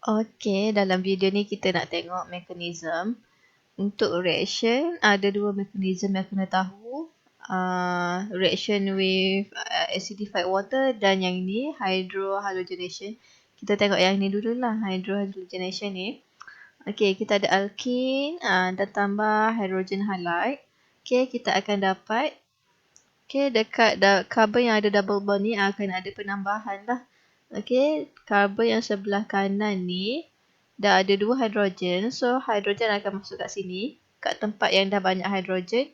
Okey, dalam video ni kita nak tengok mekanisme. Untuk reaction, ada dua mekanisme yang kena tahu. Reaction with acidified water dan yang ini hydrohalogenation. Kita tengok yang ni dulu lah, hydrohalogenation ni. Okey, kita ada alkene dan tambah hydrogen halide. Okey, kita akan dapat dekat carbon yang ada double bond ni akan ada penambahan lah. Okey, carbon yang sebelah kanan ni dah ada 2 hidrogen. So, hidrogen akan masuk kat sini. Kat tempat yang dah banyak hidrogen.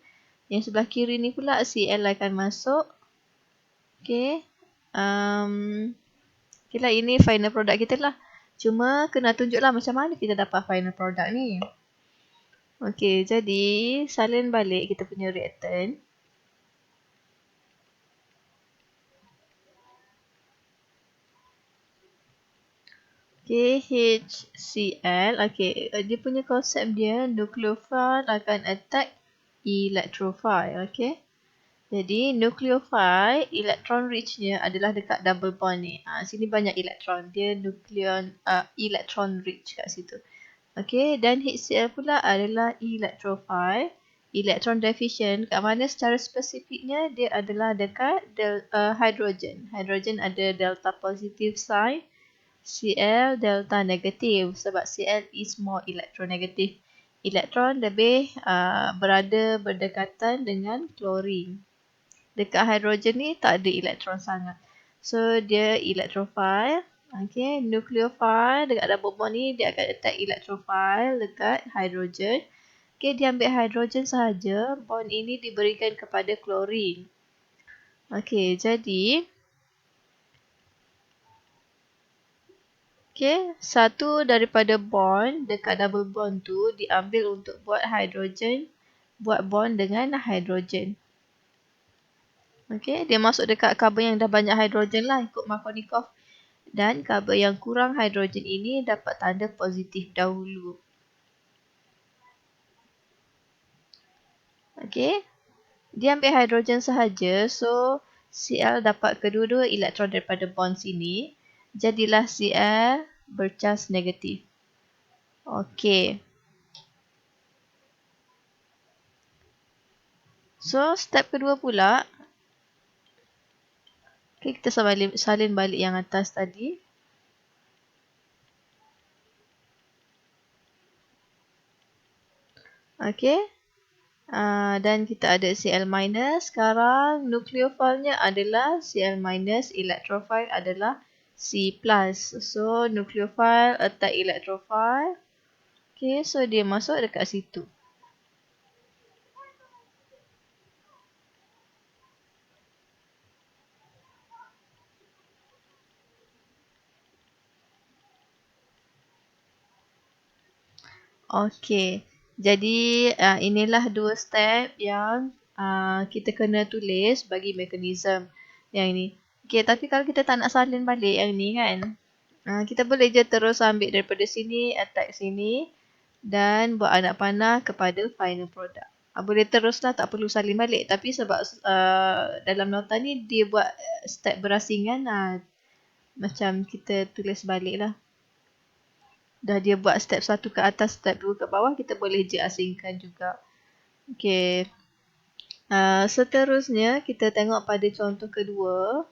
Yang sebelah kiri ni pula Cl akan masuk. Okey. Okay lah, ini final product kita lah. Cuma kena tunjuklah macam mana kita dapat final product ni. Okey, jadi salin balik kita punya reactant. Okay, HCl. Okay, dia punya konsep dia, nucleophile akan attack electrophile. Okay. Jadi, nucleophile, electron richnya adalah dekat double bond ni. Sini banyak elektron. Dia electron rich kat situ. Okay, dan HCl pula adalah electrophile. Electron deficient, kat mana secara spesifiknya dia adalah dekat hydrogen. Hydrogen ada delta positive sign. Cl delta negatif sebab Cl is more electronegative. Elektron lebih berada berdekatan dengan klorin. Dekat hidrogen ni tak ada elektron sangat. So dia electrophile. Okay, nucleophile dekat double bond ni dia akan attack electrophile dekat hidrogen. Okay, dia ambil hidrogen sahaja. Bond ini diberikan kepada klorin. Okay, jadi okay, satu daripada bond dekat double bond tu diambil untuk buat hidrogen, buat bond dengan hidrogen. Okay, dia masuk dekat carbon yang dah banyak hidrogen lah ikut Markovnikov. Dan carbon yang kurang hidrogen ini dapat tanda positif dahulu. Okay, dia ambil hidrogen sahaja, so Cl dapat kedua-dua elektron daripada bond sini. Jadilah Cl bercas negatif. Okay. So, step kedua pula. Okay, kita salin balik yang atas tadi. Okay. Dan kita ada Cl-. Sekarang, nucleophile-nya adalah Cl-, electrophile adalah C+. So, nucleophile attack electrophile. Okay, so dia masuk dekat situ. Okay, jadi inilah dua step yang kita kena tulis bagi mekanisme yang ni. Okay, tapi kalau kita tak nak salin balik yang ni kan, kita boleh je terus ambil daripada sini, attack sini dan buat anak panah kepada final product. Boleh terus lah, tak perlu salin balik. Tapi sebab dalam nota ni dia buat step berasingan, macam kita tulis balik lah. Dah dia buat step 1 ke atas, step 2 ke bawah, kita boleh je asingkan juga. Okay. Seterusnya, kita tengok pada contoh kedua.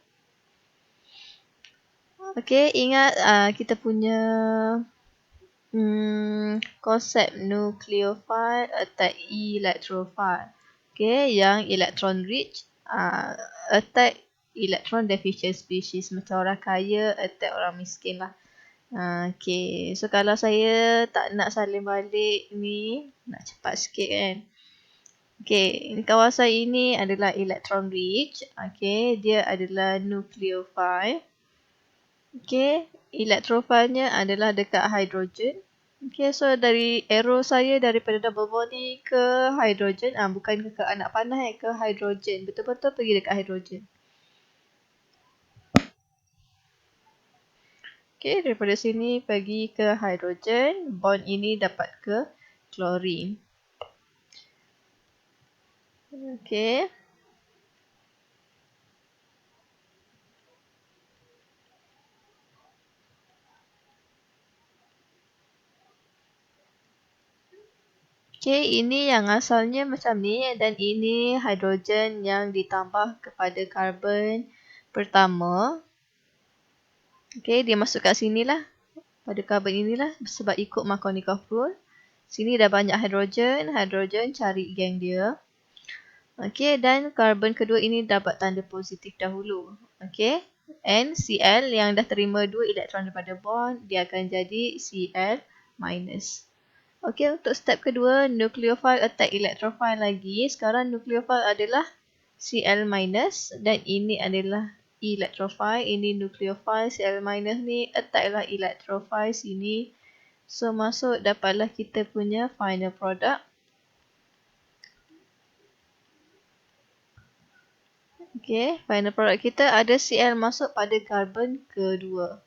Okay, ingat kita punya konsep nucleophile attack electrophile. Okay, yang electron rich attack electron deficient species. Macam orang kaya attack orang miskin lah. Okay, so kalau saya tak nak salin balik ni, nak cepat sikit kan. Okay, kawasan ini adalah electron rich. Okay, dia adalah nucleophile. Okay, electrophile-nya adalah dekat hidrogen. Okay, so dari arrow saya daripada double bond ni ke hidrogen, bukan ke anak panah ke hidrogen. Betul-betul pergi dekat hidrogen. Okay, daripada sini pergi ke hidrogen. Bond ini dapat ke klorin. Okay. Okay, ini yang asalnya macam ni dan ini hidrogen yang ditambah kepada karbon pertama. Okay, dia masuk kat sini lah. Pada karbon inilah sebab ikut Markovnikov rule. Sini dah banyak hidrogen. Hidrogen cari geng dia. Okay, dan karbon kedua ini dapat tanda positif dahulu. Okay, NCl yang dah terima 2 elektron daripada bond, dia akan jadi Cl minus. Okay, untuk step kedua, nucleophile attack electrophile lagi. Sekarang nucleophile adalah Cl minus dan ini adalah electrophile. Ini nucleophile, Cl minus ni attack lah electrophile sini. So, masuk dapatlah kita punya final product. Okay, final product kita ada Cl masuk pada karbon kedua.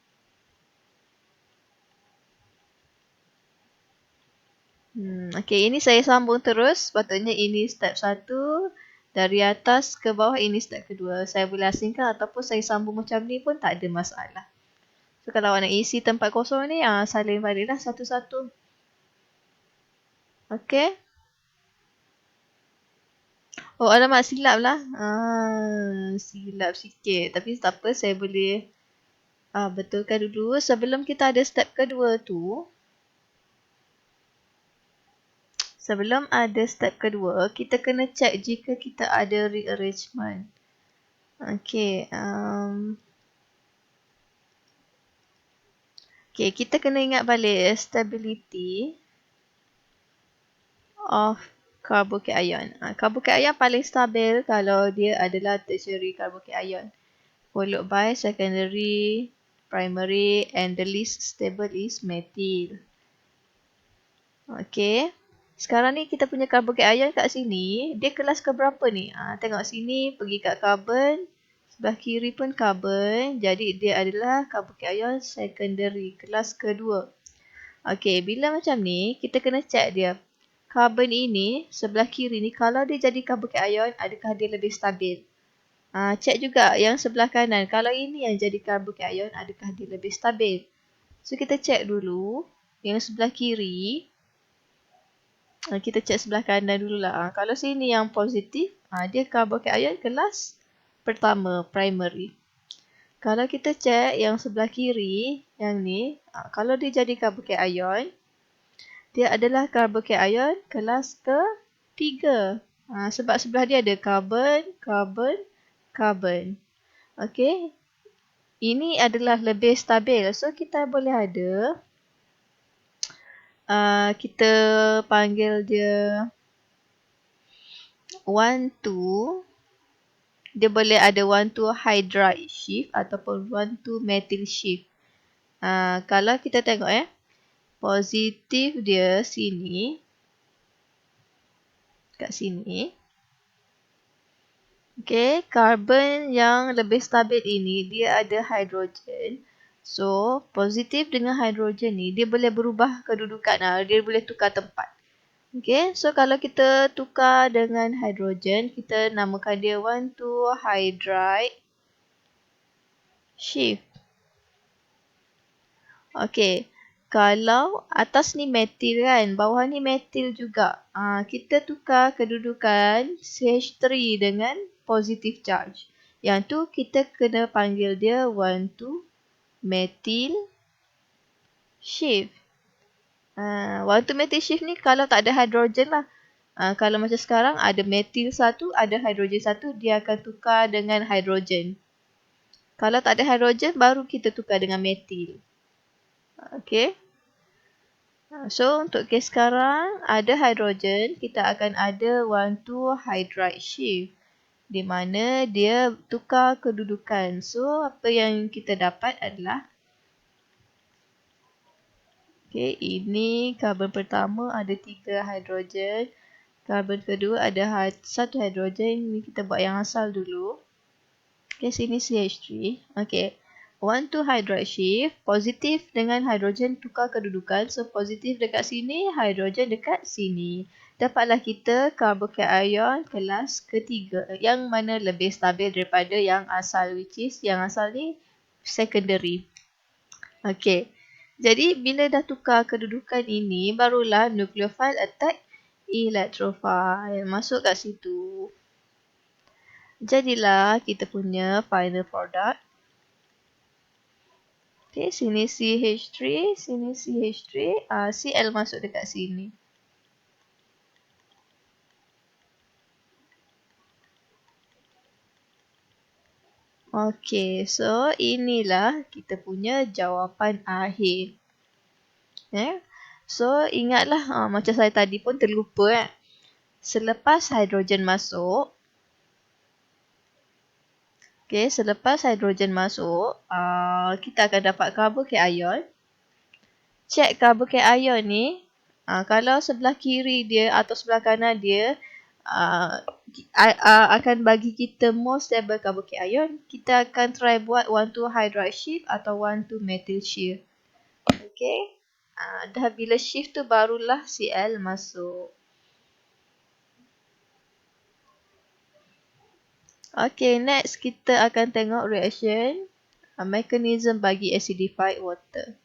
Okay, ini saya sambung terus. Sepatutnya ini step 1. Dari atas ke bawah ini step kedua. Saya boleh asingkan ataupun saya sambung macam ni pun tak ada masalah. So, kalau awak nak isi tempat kosong ni, salin baliklah satu-satu. Okay. Oh, alamak, silap lah. Silap sikit. Tapi tak apa, saya boleh betulkan dulu. Sebelum kita ada step kedua tu, sebelum ada step kedua, kita kena check jika kita ada rearrangement. Okay. Okay, kita kena ingat balik stability of carbocation. Carbocation paling stabil kalau dia adalah tertiary carbocation. Followed by secondary, primary, and the least stable is methyl. Okay. Sekarang ni kita punya carbocation kat sini, dia kelas ke berapa ni? Tengok sini, pergi kat carbon. Sebelah kiri pun carbon. Jadi dia adalah carbocation secondary, kelas kedua. Okay, bila macam ni, kita kena check dia. Carbon ini, sebelah kiri ni, kalau dia jadi carbocation, adakah dia lebih stabil? Check juga yang sebelah kanan. Kalau ini yang jadi carbocation, adakah dia lebih stabil? So, kita check dulu. Yang sebelah kiri. Kita check sebelah kanan dululah. Kalau sini yang positif, dia carbocation kelas pertama, primary. Kalau kita check yang sebelah kiri, yang ni, kalau dia jadi carbocation, dia adalah carbocation kelas ketiga. Sebab sebelah dia ada carbon, carbon, carbon. Okay. Ini adalah lebih stabil. So, kita boleh ada, kita panggil dia 1,2. Dia boleh ada 1,2 hydride shift ataupun 1,2 methyl shift. Kalau kita tengok positif dia sini, kat sini. Okay, karbon yang lebih stabil ini, dia ada hidrogen. So, positif dengan hidrogen ni, dia boleh berubah kedudukan. Dia boleh tukar tempat. Okay, so kalau kita tukar dengan hidrogen, kita namakan dia 1,2 hydride shift. Okay, kalau atas ni metil kan, bawah ni metil juga. Kita tukar kedudukan CH3 dengan positive charge. Yang tu kita kena panggil dia 1,2 methyl shift. 1,2 methyl shift ni kalau tak ada hidrogen lah. Kalau macam sekarang ada metil satu, ada hidrogen satu, dia akan tukar dengan hidrogen. Kalau tak ada hidrogen, baru kita tukar dengan metil. Okay. So, untuk kes sekarang, ada hidrogen, kita akan ada 1,2 hydride shift. Di mana dia tukar kedudukan. So, apa yang kita dapat adalah, okay, ini karbon pertama ada 3 hidrogen. Karbon kedua ada 1 hidrogen. Ini kita buat yang asal dulu. Okay, sini CH3. Okay. 1,2 hydride shift, positif dengan hidrogen tukar kedudukan. So, positif dekat sini, hidrogen dekat sini. Dapatlah kita carbocation kelas ketiga. Yang mana lebih stabil daripada yang asal, which is yang asal ni secondary. Okay. Jadi, bila dah tukar kedudukan ini, barulah nucleophile attack electrophile. Masuk kat situ. Jadilah kita punya final product. Okay, sini CH3, sini CH3, Cl masuk dekat sini. Okay, so inilah kita punya jawapan akhir. So, ingatlah macam saya tadi pun terlupa. Selepas hidrogen masuk, kita akan dapat carbocation. Cek carbocation ni, kalau sebelah kiri dia atau sebelah kanan dia akan bagi kita more stable carbocation. Kita akan try buat 1,2 hydride shift atau 1,2 methyl shift. Okay. Dah bila shift tu barulah Cl masuk. Okay, next kita akan tengok reaction mechanism bagi acidified water.